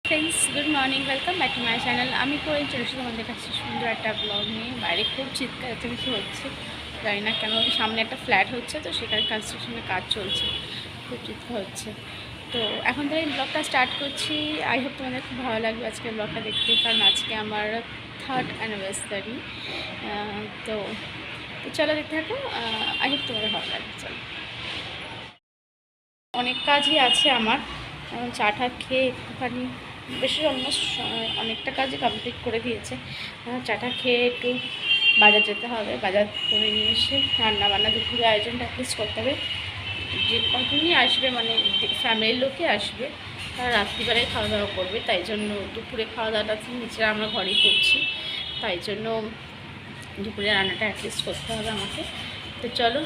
Friends good morning welcome back to my channel আমি করে চলে এসেছি তোমাদের কাছে সুন্দর একটা ব্লগ নিয়ে। বাইরে খুব চিৎকার চেঁচামেচি হচ্ছে, জানি না কেন। সামনে একটা ফ্ল্যাট হচ্ছে, তো সেখানে কনস্ট্রাকশনের কাজ চলছে, খুব চিৎকার হচ্ছে। তো এখন থেকে ব্লগটা স্টার্ট করছি। আই হোপ তোমাদের খুব ভালো লাগবে আজকে ব্লগটা দেখতে, কারণ আজকে আমার 3rd অ্যানিভার্সারি। তো চলো দেখতে থাকো, আই হোপ তোমাদের ভালো লাগবে। চলো, অনেক কাজই আছে আমার। চাটা খেয়ে একটুখানি বেশি অলমোস্ট অনেকটা কাজই কমপ্লিট করে দিয়েছে। চাটা খেয়ে একটু বাজার যেতে হবে, বাজার করে নিয়ে এসে রান্নাবান্না দুপুরে আয়োজনটা অ্যাটলিস্ট করতে হবে। যে কতদিনই আসবে, মানে ফ্যামিলির লোকে আসবে, তারা রাত্রিবেলায় খাওয়া দাওয়া করবে, তাই জন্য দুপুরে খাওয়া দাওয়াটা নিচে আমরা ঘরেই করছি, তাই জন্য দুপুরে রান্নাটা অ্যাটলিস্ট করতে হবে আমাকে। তো চলো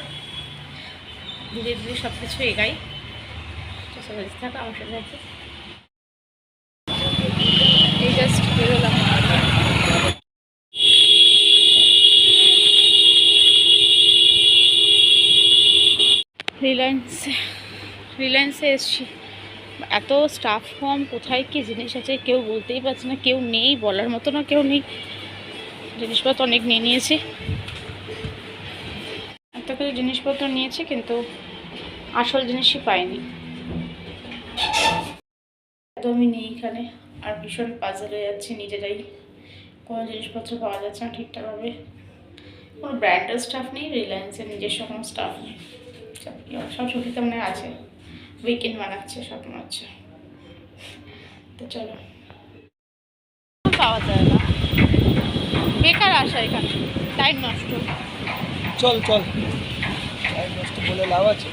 ধীরে ধীরে সব কিছু এগাই, সবাই থাকো আমার সাথে আছে। এই জাস্ট বেরোলাম, রিলায়েন্সে এসছি। এত স্টাফ কম, কোথায় কী জিনিস আছে কেউ বলতেই পারছে না, কেউ নেই, বলার মতো না কেউ নেই। জিনিসপত্র অনেক নিয়ে নিয়েছি, এত কিছু জিনিসপত্র নিয়েছি, কিন্তু আসল জিনিসই পাইনি, একদমই নেই এখানে। আর ভীষণ পাজল হয়ে যাচ্ছে নিজেরাই, কোনো জিনিসপত্র পাওয়া যাচ্ছে না ঠিকঠাকভাবে। কোনো ব্র্যান্ডের স্টাফ নেই, রিলায়েন্সের নিজস্ব কোনো স্টাফ নেই। সব ছুটিতে মনে আছে, উইকেন্ড বানাচ্ছে সব মনে হচ্ছে। তো চলো, পাওয়া যায় না, বেকার আসা এখানে, টাইম নষ্ট। চল চল, টাইম নষ্ট বলে লাভ আছে?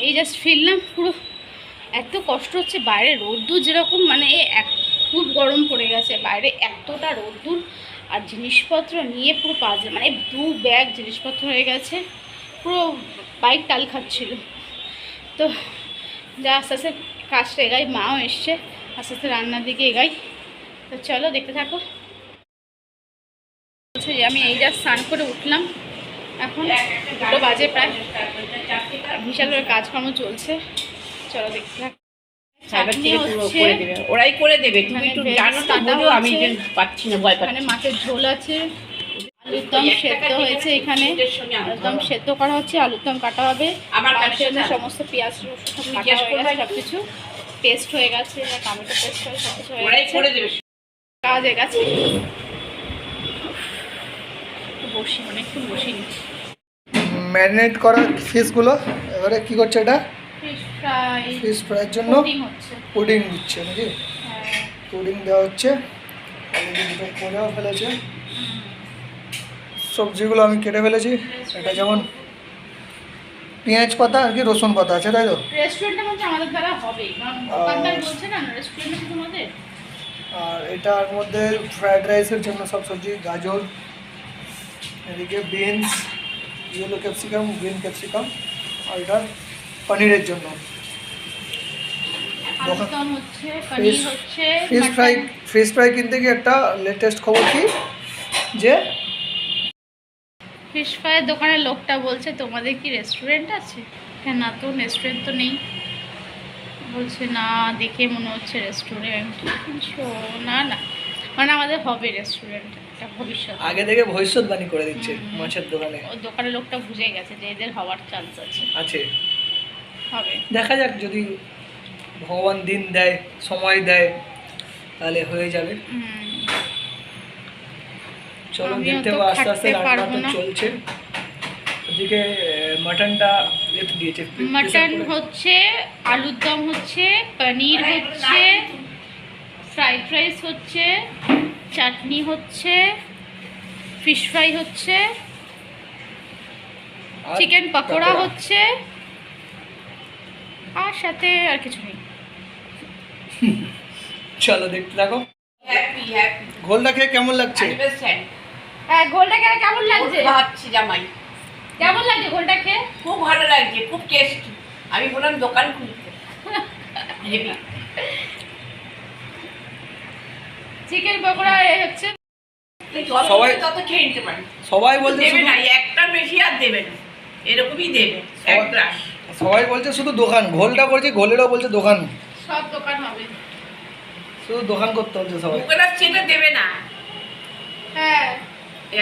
এই জাস্ট ফিরলাম, পুরো এত কষ্ট হচ্ছে। বাইরে রোদ্দুর যেরকম, মানে খুব গরম পড়ে গেছে বাইরে, এতটা রোদ্দুর। আর জিনিসপত্র নিয়ে পুরো পাজল, মানে 2 ব্যাগ জিনিসপত্র হয়ে গেছে, পুরো বাইক টাল খাচ্ছিল। তো যা আস্তে আস্তে কাজটা এগাই, মাও এসছে, আস্তে আস্তে রান্নার দিকে এগাই। তো চলো দেখতে থাকো। বলছে যে আমি এই যা স্নান করে উঠলাম, এখন 2 বাজে প্রায়, বিশাল কাজকর্ম চলছে। চলো দেখতে থাকো। ওরাই করে দেবে, তুমি একটু জানো না, বলো আমি পাচ্ছি না, ভয় পাচ্ছি। এখানে মাছের ঝোল আছে, আলুর দম সেদ্ধ হয়েছে, এখানে একদম সেদ্ধ করা হচ্ছে, আলুর দম কাটা হবে, সমস্ত পেঁয়াজ রসুন কাটা হয়ে গেছে, সবকিছু পেস্ট হয়ে গেছে, টমেটো পেস্ট হয়ে সবকিছু হয়ে গেছে, কাজ হয়ে গেছে। বসি, অনেকক্ষণ বসি নিচ্ছি। ম্যারিনেট করা ফিশগুলো এবারে কি করছে? এটা ফিশ ফ্রাইয়ের জন্য পুডিং দিচ্ছে নাকি? পুডিং দেওয়া হচ্ছে, দুটো করেও ফেলেছে। সবজিগুলো আমি কেটে ফেলেছি, এটা যেমন পেঁয়াজ পাতা আর কি রসুন পাতা আছে, তাই তো? আর এটার মধ্যে ফ্রায়েড রাইসের জন্য সব সবজি, গাজর, এদিকে beans, yellow capsicum, green capsicum, আর এটা পনিরের জন্য। ফিশ ফ্রাই কিনতে গিয়ে একটা লেটেস্ট খবর কি, যে ফিশ ফ্রাইয়ের দোকানের লোকটা বলছে তোমাদের কি রেস্টুরেন্ট আছে? হ্যাঁ, না তো রেস্টুরেন্ট তো নেই। বলছে না, দেখে মনে হচ্ছে রেস্টুরেন্ট। না না, মানে আমাদের হবে রেস্টুরেন্ট, এটা ভবিষ্যৎ, আগে থেকে ভবিষ্যৎবাণী করে দিচ্ছে মাছের দোকানে। ওই দোকানের লোকটা বুঝে গেছে যে এদের হওয়ার চান্স আছে, হবে। দেখা যাক, যদি ভগবান দিন দেয়, সময় দেয়, তাহলে হয়ে যাবে। চলো দেখতে পাবো, আস্তে আস্তে রান্না তো চলছে। ওদিকে মাটনটা দিয়েছে, মাটন হচ্ছে, আলুর দম হচ্ছে, পনির হচ্ছে, ফ্রাইড রাইস হচ্ছে, চাটনি হচ্ছে, ফিশ ফ্রাই হচ্ছে, চিকেন পকোড়া হচ্ছে, আর সাথে আর কিছু নেই। চলো দেখতে থাকো। ঘোলটা খেয়ে কেমন লাগছে? হ্যাঁ, ঘোলটা খেয়ে কেমন লাগছে? ভাবছি জামাই, কেমন লাগছে ঘোলটা খেয়ে? খুব ভালো লাগছে, খুব টেস্টি। আমি বললাম দোকান খুলতে। চিকেন পকোড়া হচ্ছে, সবাই তত খেয়ে নিতে পারি। সবাই বলতে দেবে না, একটা বেশি আর দেবে না, এরকমই দেবে এক গ্লাস। সবাই বলছে শুধু দোকান, ঘোলটা করছি, ঘোলেরও বলছে দোকান, সব দোকান হবে। শুধু দোকান করতে হচ্ছে সবাই। ওরা চেটে দেবে না, হ্যাঁ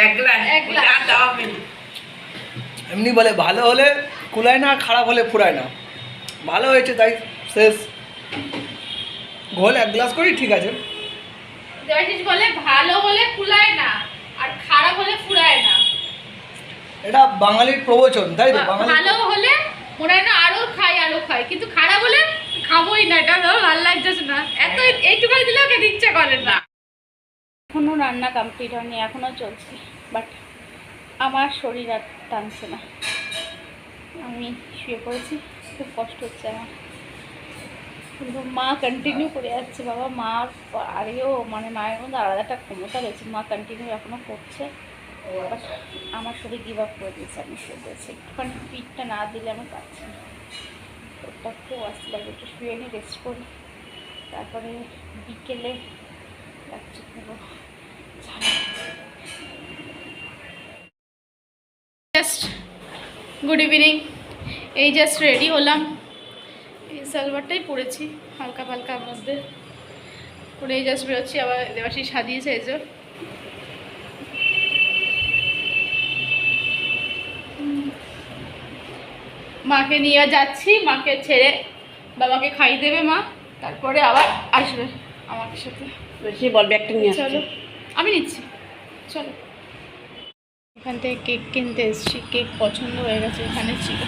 এক গ্লাস এক গ্লাস। আর দেওয়া হবে না। এমনি বলে ভালো হলে কুলায় না, খারাপ হলে ফুরায় না। ভালো হয়েছে তাই শেষ। ঘোল 1 গ্লাস করি, ঠিক আছে। দেবাশিস বলে ভালো হলে কুলায় না আর খারাপ হলে ফুরায় না। এটা বাঙালির প্রবচন, তাই তো? ভালো হলে মনে হয় না আরো খাই, কিন্তু খারাপ হলে খাবোই না, এটা ধরো ভালো লাগছে না, এত এইটুখানি দিলেও খেতে ইচ্ছে করে না। এখনো রান্না কমপ্লিট হয়নি, এখনো চলছে, বাট আমার শরীর আর টানছে না। আমি শুয়ে পড়েছি, খুব কষ্ট হচ্ছে আমার, কিন্তু মা কন্টিনিউ করে যাচ্ছে। বাবা মার আরেও মানে মায়ের মধ্যে আলাদা একটা ক্ষমতা রয়েছে, মা কন্টিনিউ এখনো করছে। বাট আমার শরীর গিভ আপ করে দিয়েছে, আমি শুয়ে পড়েছি। একটুখানি পিঠটা না দিলে আমি পাচ্ছি না, ওটা খুব আসতে লাগবে। একটু শুয়ে নিয়ে রেস্ট করি, তারপরে বিকেলে যাচ্ছি নেবো। জাস্ট গুড ইভিনিং, এই জাস্ট রেডি হলাম, এই সালোয়ারটাই পরেছি হালকা পালকার মধ্যে পরে এই জাস্ট বেরোচ্ছি। আবার দেবাশিস সাজিয়েছে এই যে, মাকে নিয়ে যাচ্ছি, মাকে ছেড়ে বাবাকে খাইয়ে দেবে মা, তারপরে আবার আসবে আমার সাথে। সে বল ব্যাগটা নিয়ে চলো আসছে। আমি নিচ্ছি, চলো। এখান থেকে কেক কিনতে এসেছি, কেক পছন্দ হয়ে গেছে, এখানে ছিল,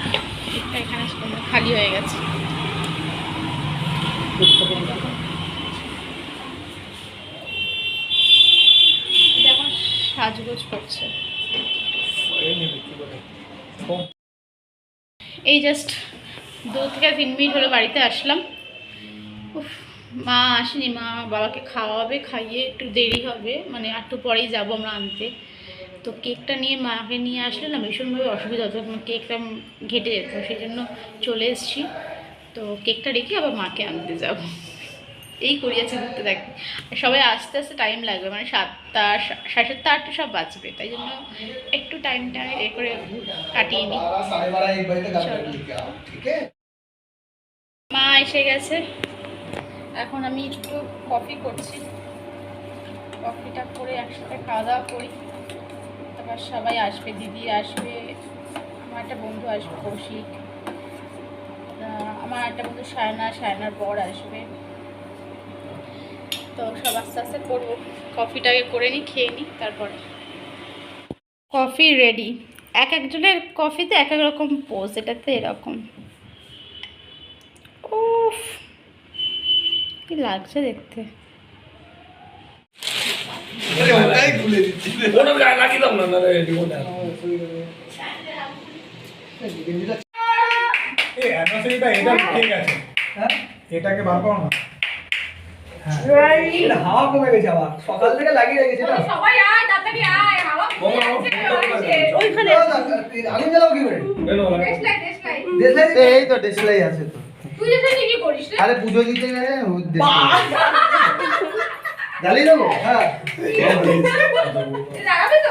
কেকটা এখানে খালি হয়ে গেছে। এটা এখন সাজগোজ করছে। এই জাস্ট 2 থেকে 3 মিনিট হলো বাড়িতে আসলাম। উফ, মা আসেনি, মা বাবাকে খাওয়াবে, খাইয়ে একটু দেরি হবে, মানে একটু পরেই যাবো আমরা আনতে। তো কেকটা নিয়ে মাকে নিয়ে আসলে না ভীষণভাবে অসুবিধা হতো, কেকটা ঘেটে যেত, সেই জন্য চলে এসেছি। তো কেকটা রেখে আবার মাকে আনতে যাব, এই করিয়াছে ঘুরতে থাকি। সবাই আস্তে আস্তে টাইম লাগবে, মানে 7টা 7:30 8টা সব বাজবে, তাই জন্য একটু টাইমটা এ করে কাটিয়ে নিই। মা এসে গেছে, এখন আমি একটু কফি করছি, কফিটা করে একসাথে খাওয়া দাওয়া করি। তারপর সবাই আসবে, দিদি আসবে, আমার একটা বন্ধু আসবে কৌশিক, আমার একটা বন্ধু সায়নার বর আসবে। তো সব আস্তে আস্তে করবো, কফিটাকে করে নিই, খেয়ে নিই, তারপরে কফি রেডি। এক একজনের কফিতে এক এক রকম পোজ, এটাতে এরকম। উফ, কি লাগছে দেখতে। এটাকে বার করো না। এটা হাওয়া কমে গেছে, আবার সকাল থেকে লাগিয়ে রেখেছে না। সবাই আয়, তাড়াতাড়ি আয়, হাওয়া কমে যাচ্ছে ওইখানে আগুন জ্বালাও কি করে? দেশলাই। এই তো দেশলাই আছে তো। তুই দেশলাই কি করিস রে? আরে পুজো দিতে গেলে জ্বালিয়ে দেবো। হ্যাঁ লাগাবি তো?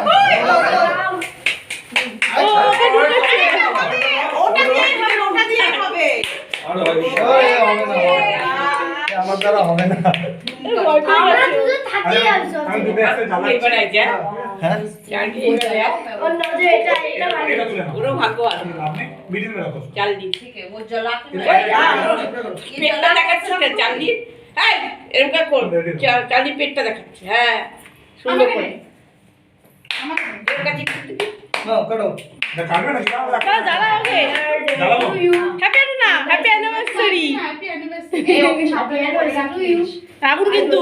আমার দ্বারা হবে না। পুরো ভাগ্য আছে। চাল দি পেটটা দেখাচ্ছে না, চাল দি। হ্যাঁ এরকম কর, চাল দি পেটটা দেখাচ্ছে। হ্যাঁ সুন্দর করে নাও কাটো। Happy anniversary. আগুন কিন্তু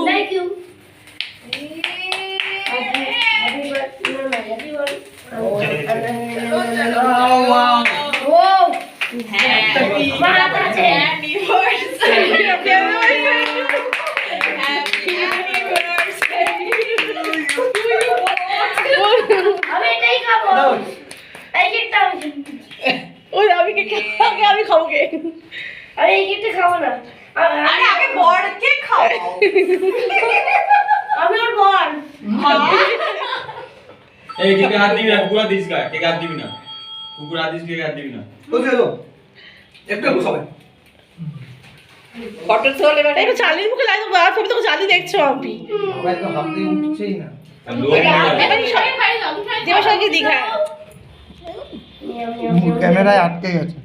আমি খাবো কে? আমি এই কেকটা খাবো না। আরে আগে বড়কে খাও। আমি ওর বর। এই কেকে হাত দিবি না, কুকুর দিস গা, কেকে হাত দিবি না, কুকুর দিস কেকে হাত দিবি না। কোথায় গেলো? একটু সবাই ফটো তোল এবার একটু চালির মুখে লাগবে তুমি তো চালি দেখছো আমি সবাই তো হাত দিয়ে উঠছেই না দেবার সঙ্গে দীঘায় ক্যামেরায় আটকে গেছে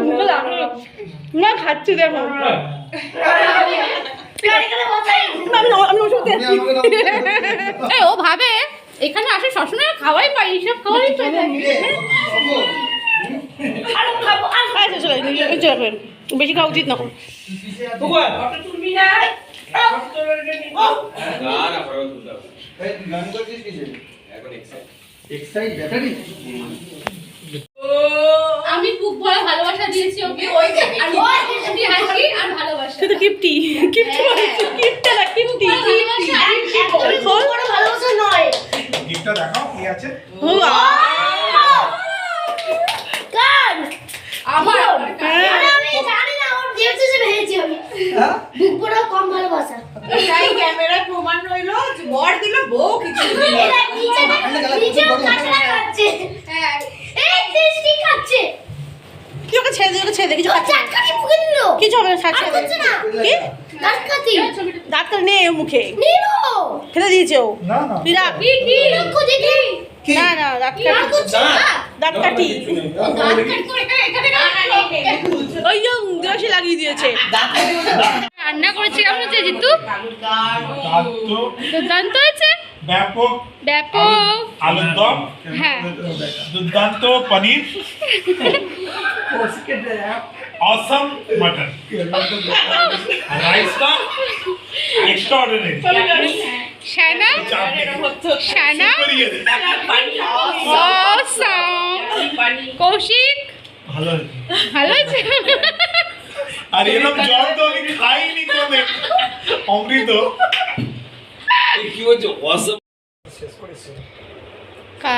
মুখে লাগলো না খাচ্ছি দেখো আমি ওষুধ দিচ্ছি। ও ভাবে এখানে আসে সবসময় খাওয়াই পাই সব খাওয়াই পাই আচ্ছা চলে চলে বেশি খাওয়া উচিত না ফটো তুলবি না আমি খুব বড় ভালোবাসা দিয়েছি ওকে ওই আর ওই হাসি আর ভালোবাসা তুই তো কিপটি কিপটি কিপটা না কিপটি ভালোবাসা আর বড় ভালোবাসা নয় গিফটটা দেখাও কি আছে ও কার আমার আমি জানি না ওর দিয়েছে যে ভেজেছি আমি বুক পড়া কম ভালোবাসা তাই ক্যামেরা প্রমাণ রইলো যে বর দিল বউ কিছু দিল এটা নিচে কাঁচা খাচ্ছে হ্যাঁ এই টেস্টি খাচ্ছে কি ওকে ছেড়ে দে কিছু ও চাটকানি মুখে দিল কিছু হবে না ছাড় আর ছেড়ে করছে দে না কি চাটকাতি দাঁত কাটে নে মুখে নিলো খেতে দিয়েছে ও না না তুই রাখ কি লোক দেখি না না দাঁত আর কাটি করছে না দাঁত কাটি দাঁত কাট করে এখানে ওই যে দেশে লাগিয়ে দিয়েছে রান্না করেছি কেমন হচ্ছে জিতু দাঁত দুর্দান্ত হয়েছে ব্যাপক ব্যাপক আলুর দম হ্যাঁ দুর্দান্ত পনির অসম মটন রাইসটা এক্সট্রা অর্ডিনারি শানা শানা অসম কৌশিক ভালো হয়েছে ভালো হয়েছে আর এরকম জল তো আমি খাইনি কোনোদিন অমৃত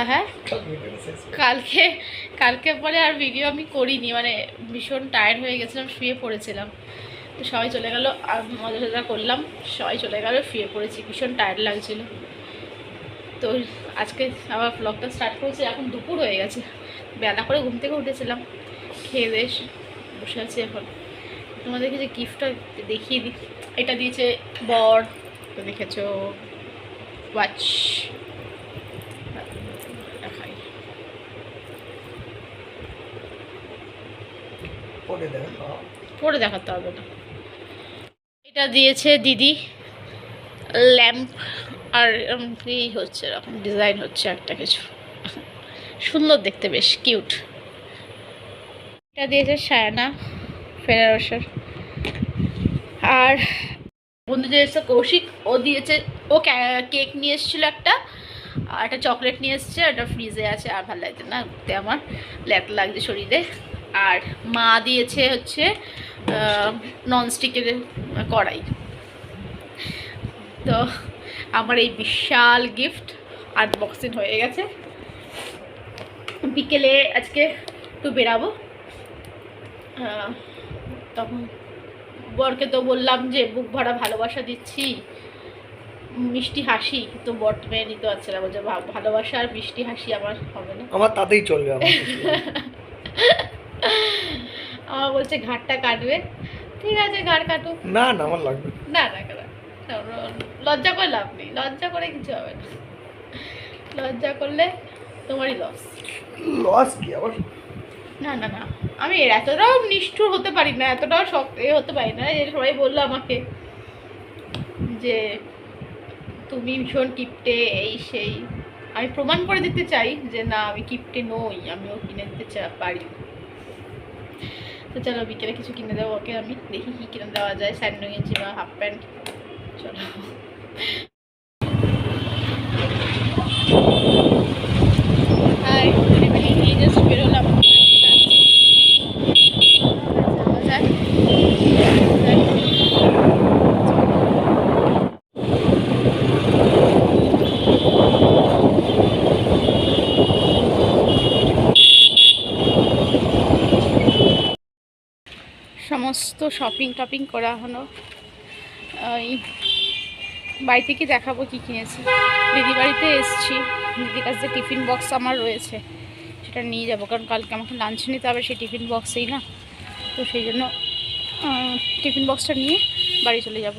হ্যাঁ কালকে পরে আর ভিডিও আমি করিনি মানে ভীষণ টায়ার্ড হয়ে গেছিলাম শুয়ে পড়েছিলাম তো সবাই চলে গেল আর মজা টজা করলাম সবাই চলে গেল শুয়ে পড়েছি ভীষণ টায়ার্ড লাগছিল তো আজকে আবার ব্লগটা স্টার্ট করেছি এখন দুপুর হয়ে গেছে বেলা করে ঘুম থেকে উঠেছিলাম খেয়ে বেশ বসে আছি এখন তোমাদেরকে যে গিফটটা দেখিয়ে দিই এটা দিয়েছে বর তো দেখেছো ওয়াচ দেখাই পরে দেখাতে হবে না এটা দিয়েছে দিদি ল্যাম্প আর কি হচ্ছে এরকম ডিজাইন হচ্ছে একটা কিছু সুন্দর দেখতে বেশ কিউট এটা দিয়েছে সায়ানা ফেরারসের আর বন্ধু যে এসে কৌশিক ও দিয়েছে ও কেক নিয়ে এসেছিলো একটা আর একটা চকলেট নিয়ে এসছে ওটা ফ্রিজে আছে আর ভালো লাগছে না ঘুরতে আমার ল্যাট লাগছে শরীরে আর মা দিয়েছে হচ্ছে ননস্টিকের কড়াই তো আমার এই বিশাল গিফট আনবক্সিং হয়ে গেছে বিকেলে আজকে একটু বেরাবো তখন বরকে তো বললাম যে বুক ভরা ভালোবাসা দিচ্ছি মিষ্টি হাসি তো বর মেয়ে নিতে পারছে না বলছে ভালোবাসা আর মিষ্টি হাসি আমার হবে না আমার তাতেই চলবে আমার বলছে ঘাটটা কাটবে ঠিক আছে ঘাট কাটুক না না আমার লাগবে না না কেন লজ্জা করে লাভ নেই লজ্জা করে কিছু হবে না লজ্জা করলে তোমারই লস লস কি আবার না না না আমি এতটাও নিষ্ঠুর হতে পারি না এতটাও হতে পারি না যে সবাই বললো আমাকে যে তুমি ভীষণ কিপটে এই সেই আমি প্রমাণ করে দিতে চাই যে না আমি কিপটে নই আমিও কিনে দিতে পারি তো চলো বিকেলে কিছু কিনে দেবো ওকে আমি দেখি কী কিনে দেওয়া যায় স্যান্ডো গেঞ্জি বা হাফ প্যান্ট চলো হাই এই জাস্ট বেরোলাম সমস্ত শপিং টপিং করা হলো ওই বাড়ি থেকে দেখাবো কি কিনেছি দিদি বাড়িতে এসছি দিদির কাছে টিফিন বক্স আমার রয়েছে সেটা নিয়ে যাবো, কারণ কালকে আমাকে লাঞ্চ নিতে হবে সেই টিফিন বক্সেই না। তো সেই জন্য টিফিন বক্সটা নিয়ে বাড়ি চলে যাব,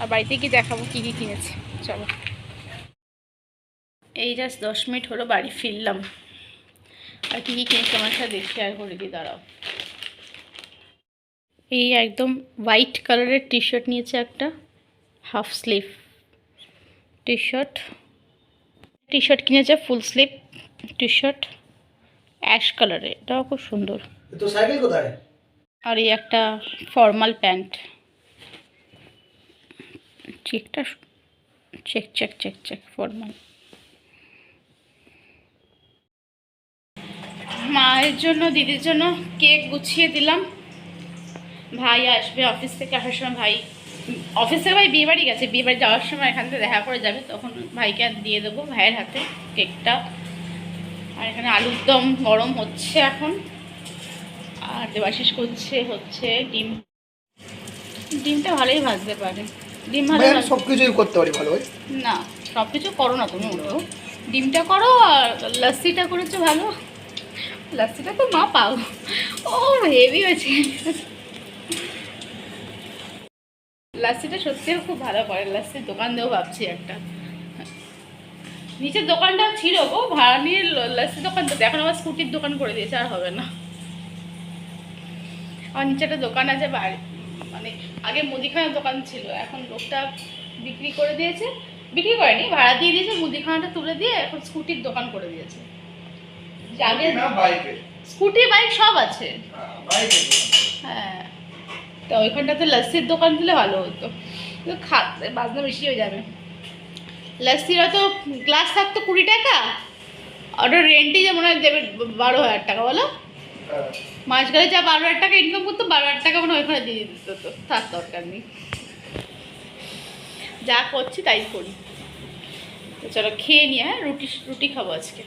আর বাড়িতে গিয়ে দেখাবো কী কী কিনেছি। চলো, এই জাস্ট 10 মিনিট হলো বাড়ি ফিরলাম, আর কী কী কিনেছি আমার সাথে দেখে আর করে দিই, দাঁড়াও। এই একদম হোয়াইট কালারের টি শার্ট নিয়েছে, একটা হাফ স্লিভ টি শার্ট কিনেছে, full sleeve T shirt ash কালারের, এটাও খুব সুন্দর। তো সাইকেল কোথায়? আর এই একটা ফর্মাল প্যান্ট, চেকটা চেক ফর্মাল। মায়ের জন্য, দিদির জন্য কেক গুছিয়ে দিলাম। ভাই আসবে অফিস থেকে, আসার সময় ভাই অফিস থেকে, ভাই বিয়ে বাড়ি গেছে, বিয়ে বাড়ি যাওয়ার সময় এখান থেকে দেখা করে যাবে, তখন ভাইকে দিয়ে দেবো ভাইয়ের হাতে কেকটা। আর এখানে আলুর দম গরম হচ্ছে এখন, আর দেবাশিস হচ্ছে ডিমটা ভালোই ভাজতে পারে, ডিম ভালো সব কিছুই করতে পারি ভালো ভাই। না, সব কিছু করো না তুমি, ওঠো ডিমটা করো, আর লস্যিটা করেছো ভালো, লস্যিটা তো মা পাও, ও হেভি হয়েছে, লস্যিটা সত্যিও খুব ভালো করে, লস্যির দোকান দেবো ভাবছি একটা। নিচের দোকানটা ছিল গো, ভাড়া নিয়ে লস্যির দোকান তো, এখন আবার স্কুটির দোকান করে দিয়েছে, আর হবে না। আর নিচে একটা দোকান আছে বাড়ি, মানে আগে মুদিখানার দোকান ছিল, এখন লোকটা বিক্রি করে দিয়েছে, বিক্রি করেনি, ভাড়া দিয়ে দিয়েছে, মুদিখানাটা তুলে দিয়ে এখন স্কুটির দোকান করে দিয়েছে। আগে স্কুটি বাইক সব আছে, হ্যাঁ। তো ওইখানটাতে লস্যির দোকান দিলে ভালো হতো, কিন্তু খাতে বাজনা বেশি হয়ে যাবে। লস্যিরা তো গ্লাস থাকতো 20 টাকা, আর রেন্টই যে মনে হয় দেবে 12,000 টাকা, বলো মাঝখানে যা 12,000 টাকা ইনকাম করতো, 12,000 টাকা মনে হয় ওইখানে দিয়ে দিত, তো তার দরকার নেই, যা করছি তাই করি। তো চলো খেয়ে নিয়ে, হ্যাঁ রুটি খাবো আজকে।